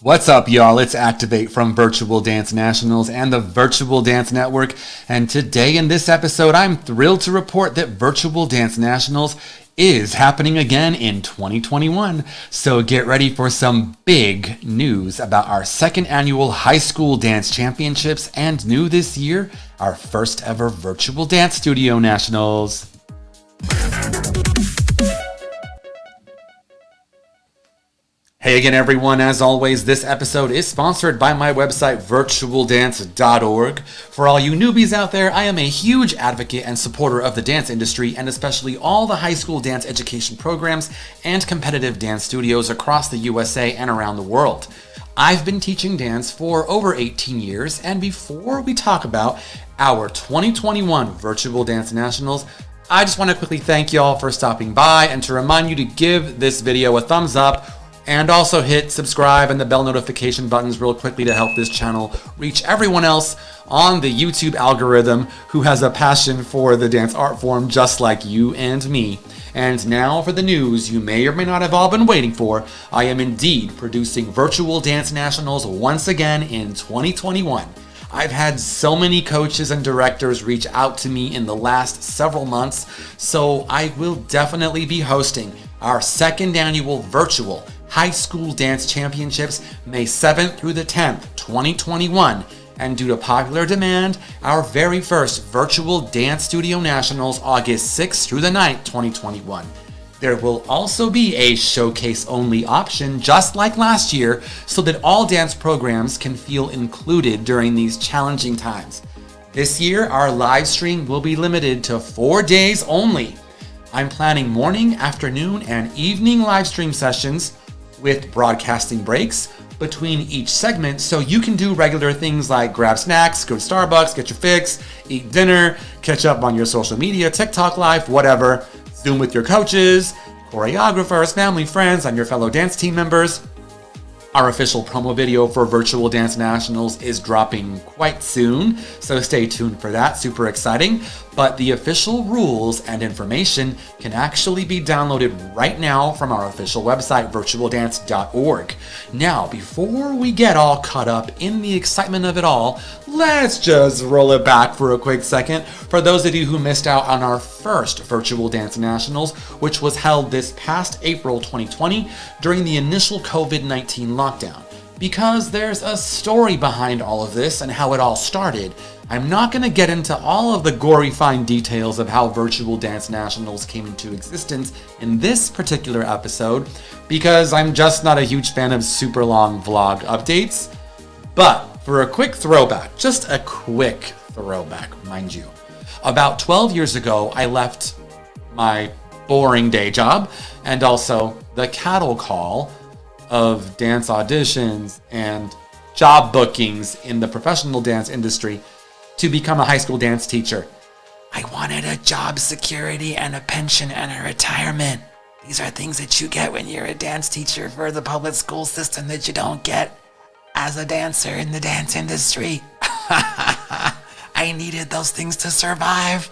What's up, y'all? It's Activate from Virtual Dance Nationals and the Virtual Dance Network. And today in this episode, I'm thrilled to report that Virtual Dance Nationals is happening again in 2021. So get ready for some big news about our second annual High School Dance Championships and new this year, our first ever Virtual Dance Studio Nationals. Hey again, everyone. As always, this episode is sponsored by my website, virtualdance.org. For all you newbies out there, I am a huge advocate and supporter of the dance industry, and especially all the high school dance education programs and competitive dance studios across the USA and around the world. I've been teaching dance for over 18 years, and before we talk about our 2021 Virtual Dance Nationals, I just want to quickly thank y'all for stopping by and to remind you to give this video a thumbs up and also hit subscribe and the bell notification buttons real quickly to help this channel reach everyone else on the YouTube algorithm who has a passion for the dance art form just like you and me. And now for the news you may or may not have all been waiting for. I am indeed producing Virtual Dance Nationals once again in 2021. I've had so many coaches and directors reach out to me in the last several months, so I will definitely be hosting our second annual virtual High School Dance Championships May 7th through the 10th, 2021. And due to popular demand, our very first Virtual Dance Studio Nationals August 6th through the 9th, 2021. There will also be a showcase-only option just like last year so that all dance programs can feel included during these challenging times. This year, our live stream will be limited to 4 days only. I'm planning morning, afternoon, and evening live stream sessions with broadcasting breaks between each segment so you can do regular things like grab snacks, go to Starbucks, get your fix, eat dinner, catch up on your social media, TikTok live, whatever, Zoom with your coaches, choreographers, family, friends, and your fellow dance team members. Our official promo video for Virtual Dance Nationals is dropping quite soon, so stay tuned for that, super exciting. But the official rules and information can actually be downloaded right now from our official website, virtualdance.org. Now, before we get all caught up in the excitement of it all, let's just roll it back for a quick second. For those of you who missed out on our first Virtual Dance Nationals, which was held this past April 2020 during the initial COVID-19 lockdown. Because there's a story behind all of this and how it all started, I'm not going to get into all of the gory fine details of how Virtual Dance Nationals came into existence in this particular episode, because I'm just not a huge fan of super long vlog updates. But for a quick throwback, just a quick throwback, mind you. About 12 years ago, I left my boring day job and also the cattle call of dance auditions and job bookings in the professional dance industry to become a high school dance teacher. I wanted a job security and a pension and a retirement. These are things that you get when you're a dance teacher for the public school system that you don't get as a dancer in the dance industry. I needed those things to survive.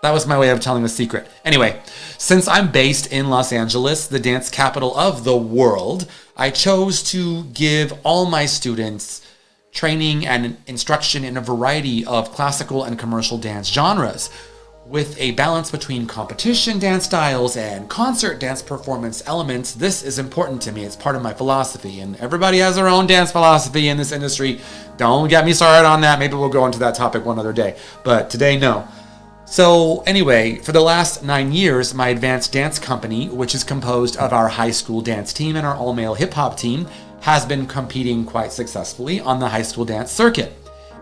That was my way of telling a secret. Anyway, since I'm based in Los Angeles, the dance capital of the world, I chose to give all my students training and instruction in a variety of classical and commercial dance genres, with a balance between competition dance styles and concert dance performance elements. This is important to me. It's part of my philosophy, and everybody has their own dance philosophy in this industry. Don't get me started on that. Maybe we'll go into that topic one other day, but today, no. So anyway, for the last 9 years, my advanced dance company, which is composed of our high school dance team and our all-male hip-hop team, has been competing quite successfully on the high school dance circuit.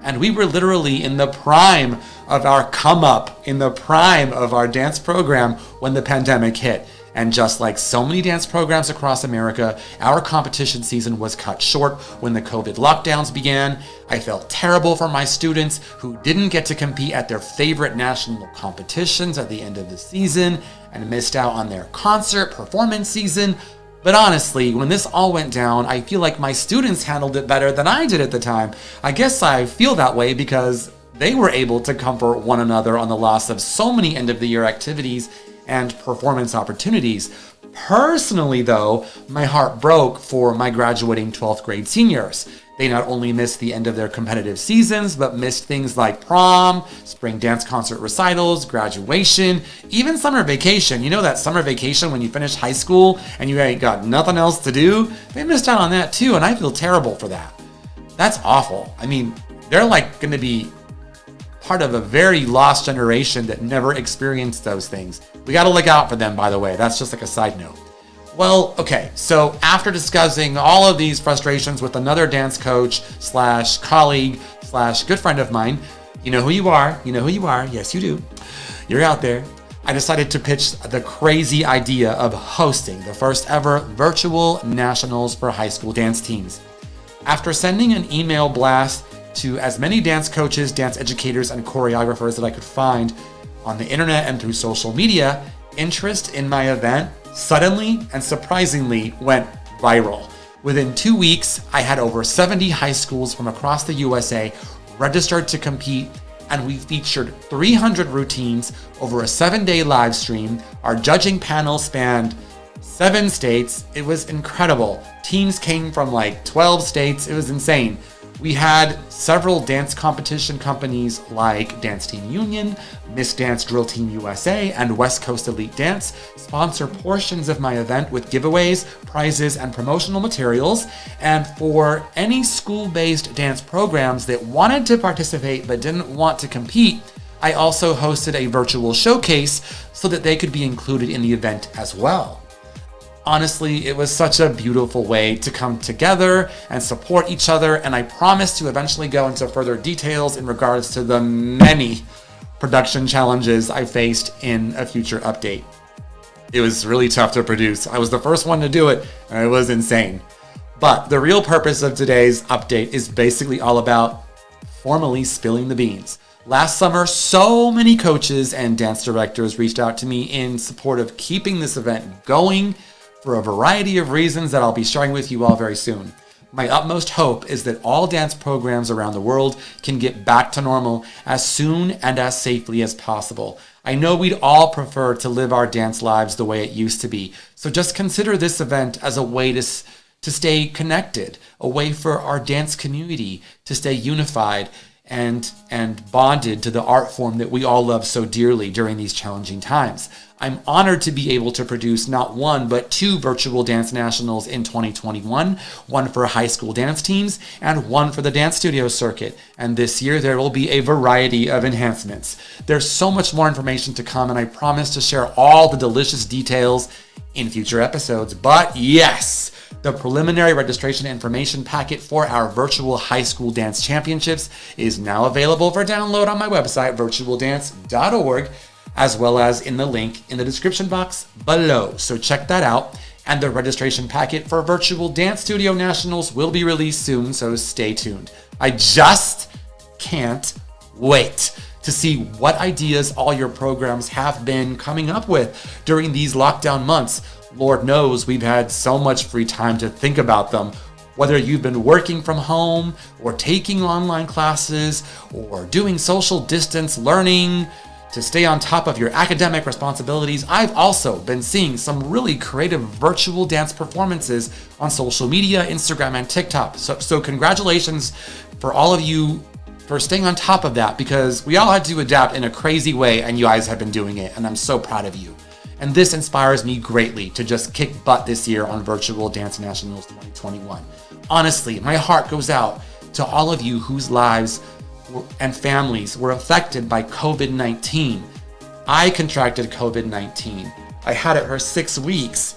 And we were literally in the prime of our come up, in the prime of our dance program when the pandemic hit. And just like so many dance programs across America, our competition season was cut short when the COVID lockdowns began. I felt terrible for my students who didn't get to compete at their favorite national competitions at the end of the season and missed out on their concert performance season. But honestly, when this all went down, I feel like my students handled it better than I did at the time. I guess I feel that way because they were able to comfort one another on the loss of so many end-of-the-year activities and performance opportunities. Personally, though, my heart broke for my graduating 12th grade seniors. They not only missed the end of their competitive seasons, but missed things like prom, spring dance concert recitals, graduation, even summer vacation. You know that summer vacation when you finish high school and you ain't got nothing else to do? They missed out on that too, and I feel terrible for that. That's awful. I mean, they're like going to be part of a very lost generation that never experienced those things. We got to look out for them, by the way. That's just like a side note. Well, okay, so after discussing all of these frustrations with another dance coach slash colleague slash good friend of mine, you know who you are, yes you do, you're out there, I decided to pitch the crazy idea of hosting the first ever virtual nationals for high school dance teams. After sending an email blast to as many dance coaches, dance educators, and choreographers that I could find on the internet and through social media, interest in my event suddenly and surprisingly went viral. Within 2 weeks, I had over 70 high schools from across the USA registered to compete, and we featured 300 routines over a 7-day live stream. Our judging panel spanned 7 states. It was incredible. Teams came from like 12 states. It was insane. We had several dance competition companies like Dance Team Union, Miss Dance Drill Team USA, and West Coast Elite Dance sponsor portions of my event with giveaways, prizes, and promotional materials. And for any school-based dance programs that wanted to participate but didn't want to compete, I also hosted a virtual showcase so that they could be included in the event as well. Honestly, it was such a beautiful way to come together and support each other, and I promise to eventually go into further details in regards to the many production challenges I faced in a future update. It was really tough to produce. I was the first one to do it, and it was insane. But the real purpose of today's update is basically all about formally spilling the beans. Last summer, so many coaches and dance directors reached out to me in support of keeping this event going, for a variety of reasons that I'll be sharing with you all very soon. My utmost hope is that all dance programs around the world can get back to normal as soon and as safely as possible. I know we'd all prefer to live our dance lives the way it used to be, so just consider this event as a way to stay connected, a way for our dance community to stay unified and bonded to the art form that we all love so dearly during these challenging times. I'm honored to be able to produce not one, but 2 virtual dance nationals in 2021, one for high school dance teams and one for the dance studio circuit. And this year there will be a variety of enhancements. There's so much more information to come, and I promise to share all the delicious details in future episodes. But yes, the preliminary registration information packet for our virtual high school dance championships is now available for download on my website, virtualdance.org, as well as in the link in the description box below. So check that out. And the registration packet for Virtual Dance Studio Nationals will be released soon, so stay tuned. I just can't wait to see what ideas all your programs have been coming up with during these lockdown months. Lord knows we've had so much free time to think about them. Whether you've been working from home or taking online classes or doing social distance learning to stay on top of your academic responsibilities, I've also been seeing some really creative virtual dance performances on social media, Instagram, and TikTok. So congratulations for all of you for staying on top of that, because we all had to adapt in a crazy way, and you guys have been doing it, and I'm so proud of you. And this inspires me greatly to just kick butt this year on Virtual Dance Nationals 2021. Honestly, my heart goes out to all of you whose lives and families were affected by COVID-19. I contracted COVID-19. I had it for 6 weeks.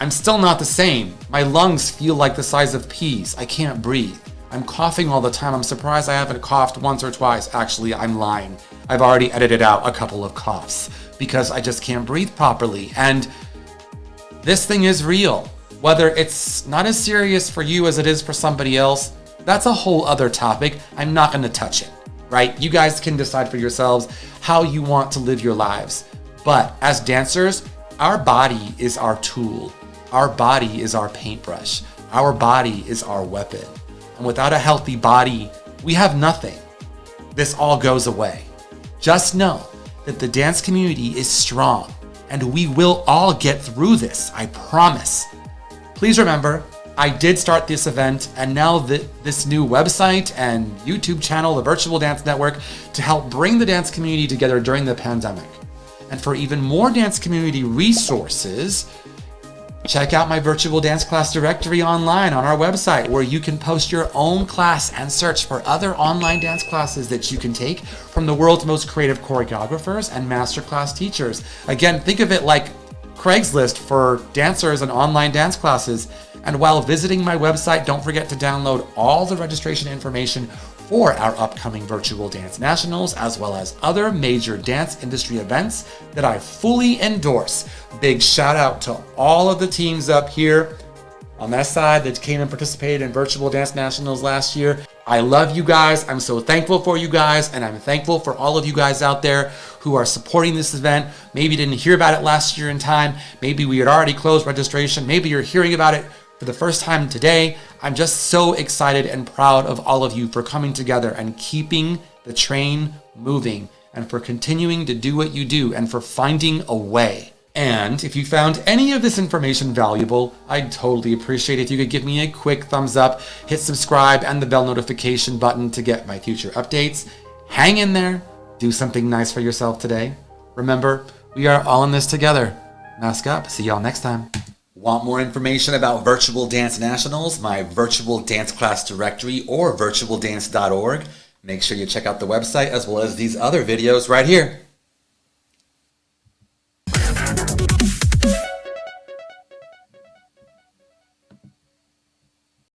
I'm still not the same. My lungs feel like the size of peas. I can't breathe. I'm coughing all the time. I'm surprised I haven't coughed once or twice. Actually, I'm lying. I've already edited out a couple of coughs because I just can't breathe properly. And this thing is real. Whether it's not as serious for you as it is for somebody else, that's a whole other topic. I'm not going to touch it, right? You guys can decide for yourselves how you want to live your lives. But as dancers, our body is our tool. Our body is our paintbrush. Our body is our weapon. And without a healthy body, we have nothing. This all goes away. Just know that the dance community is strong and we will all get through this, I promise. Please remember, I did start this event and now this new website and YouTube channel, the Virtual Dance Network, to help bring the dance community together during the pandemic. And for even more dance community resources, check out my virtual dance class directory online on our website, where you can post your own class and search for other online dance classes that you can take from the world's most creative choreographers and masterclass teachers. Again, think of it like Craigslist for dancers and online dance classes. And while visiting my website, don't forget to download all the registration information for our upcoming Virtual Dance Nationals, as well as other major dance industry events that I fully endorse. Big shout out to all of the teams up here on that side that came and participated in Virtual Dance Nationals last year. I love you guys. I'm so thankful for you guys, and I'm thankful for all of you guys out there who are supporting this event. Maybe didn't hear about it last year in time. Maybe we had already closed registration. Maybe you're hearing about it for the first time today. I'm just so excited and proud of all of you for coming together and keeping the train moving, and for continuing to do what you do, and for finding a way. And if you found any of this information valuable, I'd totally appreciate it if you could give me a quick thumbs up, hit subscribe and the bell notification button to get my future updates. Hang in there, do something nice for yourself today. Remember, we are all in this together. Mask up, see y'all next time. Want more information about Virtual Dance Nationals, my virtual dance class directory, or virtualdance.org? Make sure you check out the website as well as these other videos right here.